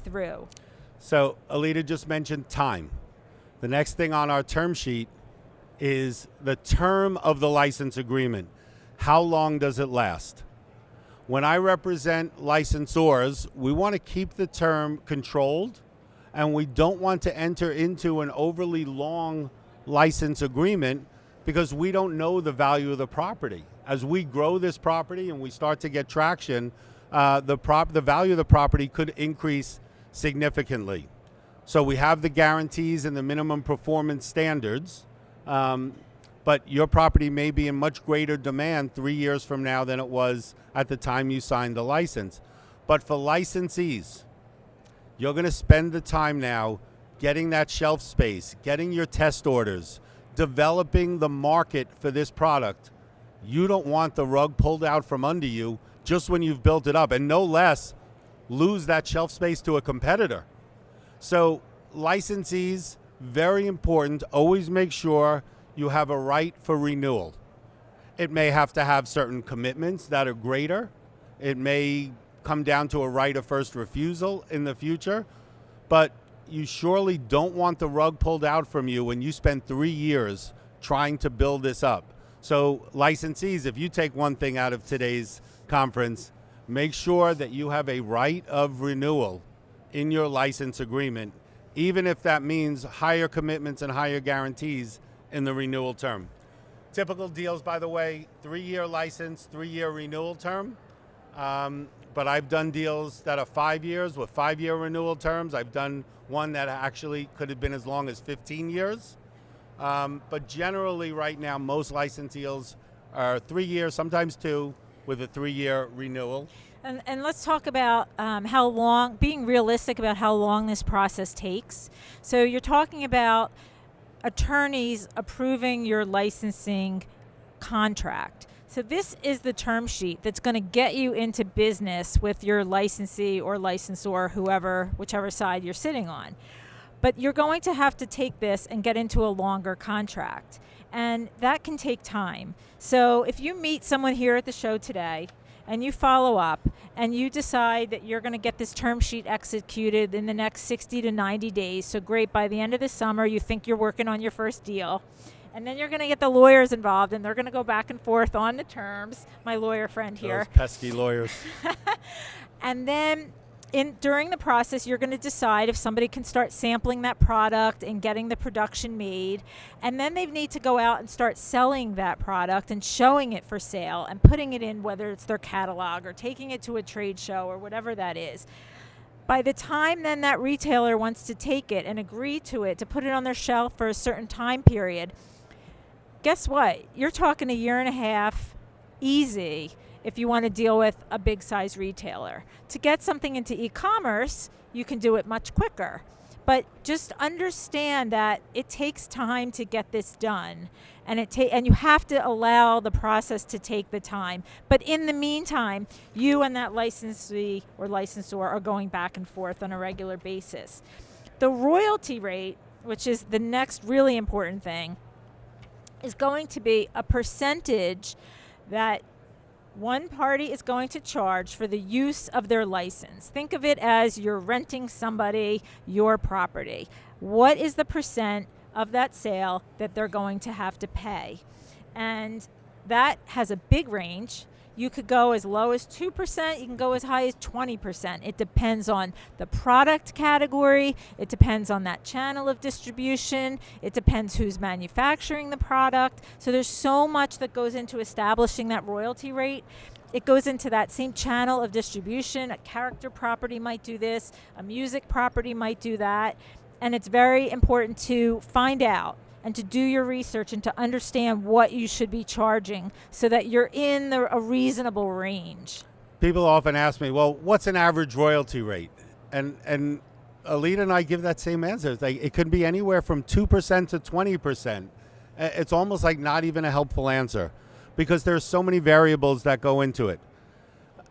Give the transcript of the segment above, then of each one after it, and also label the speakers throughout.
Speaker 1: through?
Speaker 2: So Alita just mentioned time. The next thing on our term sheet is the term of the license agreement. How long does it last? When I represent licensors, we want to keep the term controlled, and we don't want to enter into an overly long license agreement because we don't know the value of the property. As we grow this property and we start to get traction, the value of the property could increase significantly. So we have the guarantees and the minimum performance standards, but your property may be in much greater demand 3 years from now than it was at the time you signed the license. But for licensees, you're going to spend the time now getting that shelf space, getting your test orders, developing the market for this product. You don't want the rug pulled out from under you just when you've built it up, and no less lose that shelf space to a competitor. So licensees, very important, always make sure you have a right for renewal. It may have to have certain commitments that are greater. It may come down to a right of first refusal in the future, but you surely don't want the rug pulled out from you when you spend 3 years trying to build this up. So licensees, if you take one thing out of today's conference, make sure that you have a right of renewal in your license agreement, even if that means higher commitments and higher guarantees in the renewal term. Typical deals, by the way, 3-year license, 3-year renewal term. But I've done deals that are 5 years with 5-year renewal terms. I've done one that actually could have been as long as 15 years. But generally right now, most license deals are 3 years, sometimes 2, with a 3-year renewal.
Speaker 1: And let's talk about how long, being realistic about how long this process takes. So you're talking about attorneys approving your licensing contract. So this is the term sheet that's going to get you into business with your licensee or licensor, whichever side you're sitting on. But you're going to have to take this and get into a longer contract. And that can take time. So if you meet someone here at the show today and you follow up and you decide that you're going to get this term sheet executed in the next 60 to 90 days, so great, by the end of the summer you think you're working on your first deal, and then you're going to get the lawyers involved and they're going to go back and forth on the terms, my lawyer friend here.
Speaker 2: Those pesky lawyers.
Speaker 1: And then during the process, you're going to decide if somebody can start sampling that product and getting the production made. And then they need to go out and start selling that product and showing it for sale and putting it in, whether it's their catalog or taking it to a trade show or whatever that is. By the time then that retailer wants to take it and agree to it, to put it on their shelf for a certain time period, guess what? You're talking a year and a half easy if you want to deal with a big size retailer. To get something into e-commerce, you can do it much quicker. But just understand that it takes time to get this done, and you have to allow the process to take the time. But in the meantime, you and that licensee or licensor are going back and forth on a regular basis. The royalty rate, which is the next really important thing, is going to be a percentage that one party is going to charge for the use of their license. Think of it as you're renting somebody your property. What is the percent of that sale that they're going to have to pay? And that has a big range. You could go as low as 2%, you can go as high as 20%. It depends on the product category, it depends on that channel of distribution, it depends who's manufacturing the product. So there's so much that goes into establishing that royalty rate. It goes into that same channel of distribution. A character property might do this, a music property might do that. And it's very important to find out and to do your research and to understand what you should be charging so that you're in a reasonable range.
Speaker 2: People often ask me, well, what's an average royalty rate? And Alita and I give that same answer. It's like, it could be anywhere from 2% to 20%. It's almost like not even a helpful answer because there's so many variables that go into it.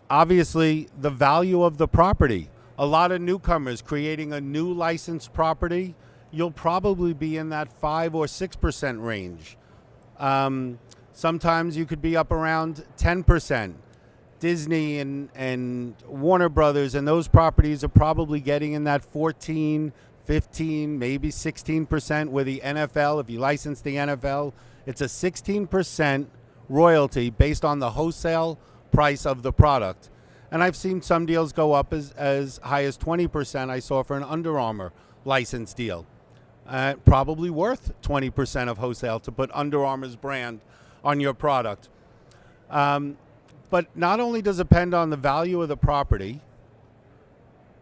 Speaker 2: Obviously, the value of the property. A lot of newcomers creating a new licensed property, you'll probably be in that 5 or 6% range. Sometimes you could be up around 10%. Disney and Warner Brothers and those properties are probably getting in that 14, 15, maybe 16%, where the NFL, if you license the NFL, it's a 16% royalty based on the wholesale price of the product. And I've seen some deals go up as high as 20%. I saw for an Under Armour license deal. Probably worth 20% of wholesale to put Under Armour's brand on your product. But not only does it depend on the value of the property,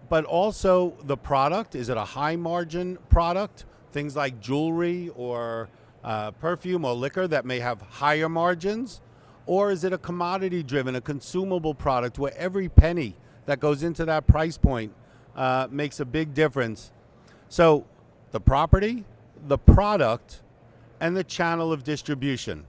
Speaker 2: but also the product. Is it a high margin product? Things like jewelry or perfume or liquor that may have higher margins? Or is it a commodity driven, a consumable product where every penny that goes into that price point makes a big difference? So the property, the product, and the channel of distribution.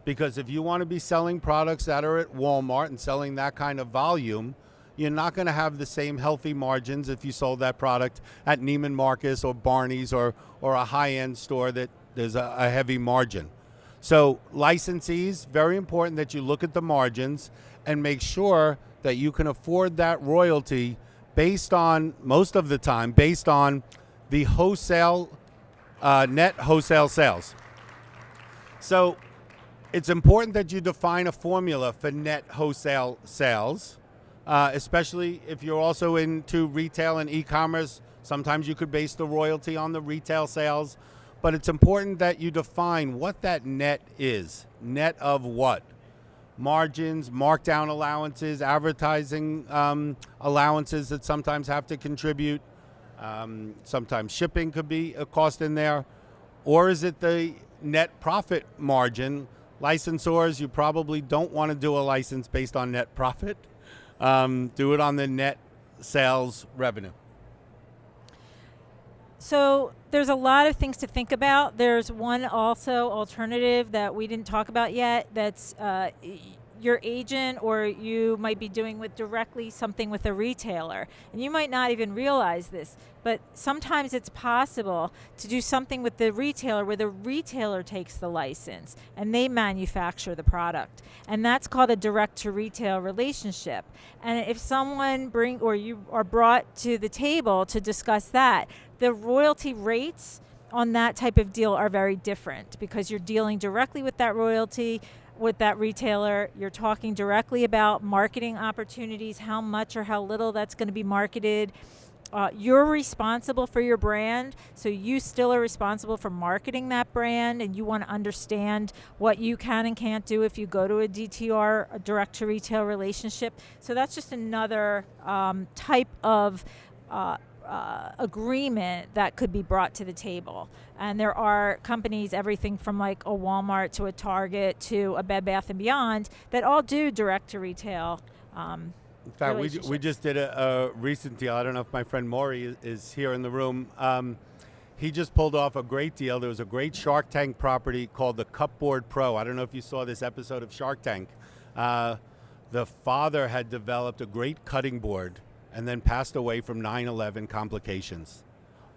Speaker 2: Because if you want to be selling products that are at Walmart and selling that kind of volume, you're not going to have the same healthy margins if you sold that product at Neiman Marcus or Barney's or a high-end store that there's a heavy margin. So licensees, very important that you look at the margins and make sure that you can afford that royalty based on, most of the time, based on the wholesale, net wholesale sales. So it's important that you define a formula for net wholesale sales, especially if you're also into retail and e-commerce. Sometimes you could base the royalty on the retail sales, but it's important that you define what that net is. Net of what? Margins, markdown allowances, advertising allowances that sometimes have to contribute. Sometimes shipping could be a cost in there. Or is it the net profit margin? Licensors, you probably don't want to do a license based on net profit. Do it on the net sales revenue.
Speaker 1: So there's a lot of things to think about. There's one also alternative that we didn't talk about yet. That's your agent, or you might be doing with directly something with a retailer, and you might not even realize this, but sometimes it's possible to do something with the retailer where the retailer takes the license and they manufacture the product, and that's called a direct to retail relationship. And if someone you are brought to the table to discuss that, the royalty rates on that type of deal are very different because you're dealing directly with that royalty, with that retailer. You're talking directly about marketing opportunities, how much or how little that's going to be marketed. You're responsible for your brand, so you still are responsible for marketing that brand, and you want to understand what you can and can't do if you go to a DTR, a direct-to-retail relationship. So that's just another type of agreement that could be brought to the table. And there are companies, everything from like a Walmart to a Target to a Bed Bath & Beyond, that all do direct-to-retail.
Speaker 2: In fact, we just did a recent deal. I don't know if my friend Maury is here in the room. He just pulled off a great deal. There was a great Shark Tank property called the Cupboard Pro. I don't know if you saw this episode of Shark Tank. The father had developed a great cutting board and then passed away from 9/11 complications.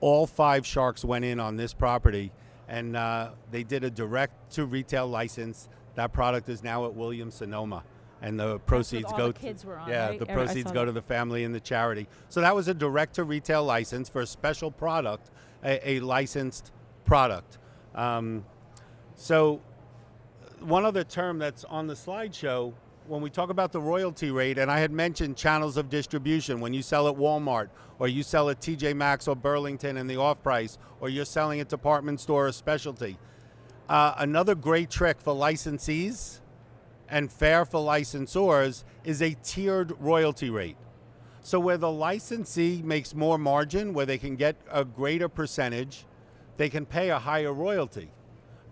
Speaker 2: All 5 sharks went in on this property, and they did a direct-to-retail license. That product is now at Williams-Sonoma. And the proceeds go to kids were on, right? The proceeds go to the family and the charity. So that was a direct-to-retail license for a special product, a licensed product. So one other term that's on the slideshow, when we talk about the royalty rate, and I had mentioned channels of distribution, when you sell at Walmart or you sell at TJ Maxx or Burlington in the off-price, or you're selling at department store or specialty. Another great trick for licensees and fair for licensors is a tiered royalty rate. So where the licensee makes more margin, where they can get a greater percentage, they can pay a higher royalty.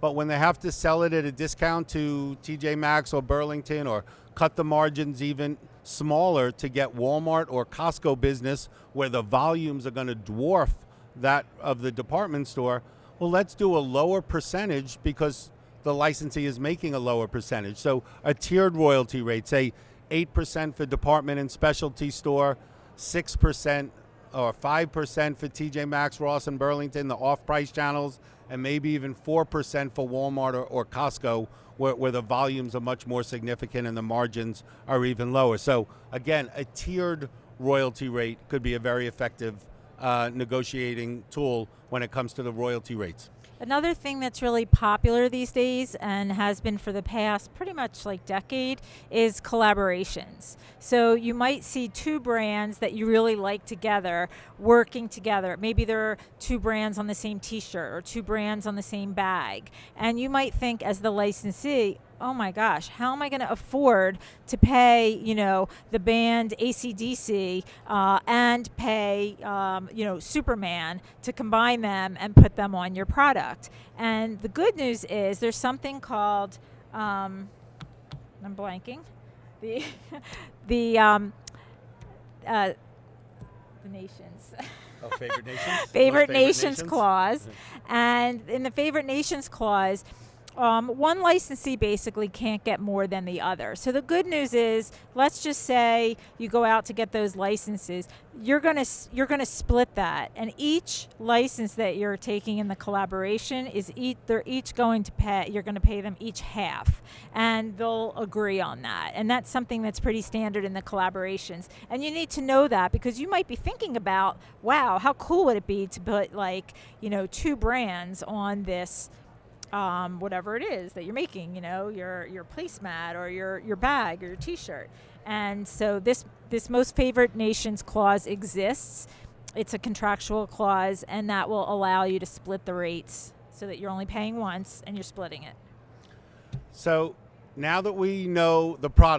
Speaker 2: But when they have to sell it at a discount to TJ Maxx or Burlington, or cut the margins even smaller to get Walmart or Costco business where the volumes are going to dwarf that of the department store, well, let's do a lower percentage because the licensee is making a lower percentage. So a tiered royalty rate, say 8% for department and specialty store, 6% or 5% for TJ Maxx, Ross, and Burlington, the off-price channels, and maybe even 4% for Walmart or Costco, where the volumes are much more significant and the margins are even lower. So again, a tiered royalty rate could be a very effective negotiating tool when it comes to the royalty rates.
Speaker 1: Another thing that's really popular these days and has been for the past pretty much like decade is collaborations. So you might see two brands that you really like together working together. Maybe there are two brands on the same t-shirt or two brands on the same bag. And you might think as the licensee, oh my gosh, how am I going to afford to pay, the band AC/DC and pay, Superman to combine them and put them on your product? And the good news is there's something called, I'm blanking, the nations.
Speaker 2: Oh, favorite nations?
Speaker 1: Favorite nations clause. And in the favorite nations clause, one licensee basically can't get more than the other. So the good news is, let's just say you go out to get those licenses, you're gonna split that, and each license that you're taking in the collaboration they're each going to pay. You're going to pay them each half, and they'll agree on that. And that's something that's pretty standard in the collaborations. And you need to know that because you might be thinking about, wow, how cool would it be to put two brands on this. Whatever it is that you're making, your placemat or your bag or your t-shirt. And so this most favored nations clause exists. It's a contractual clause, and that will allow you to split the rates so that you're only paying once and you're splitting it.
Speaker 2: So now that we know the product,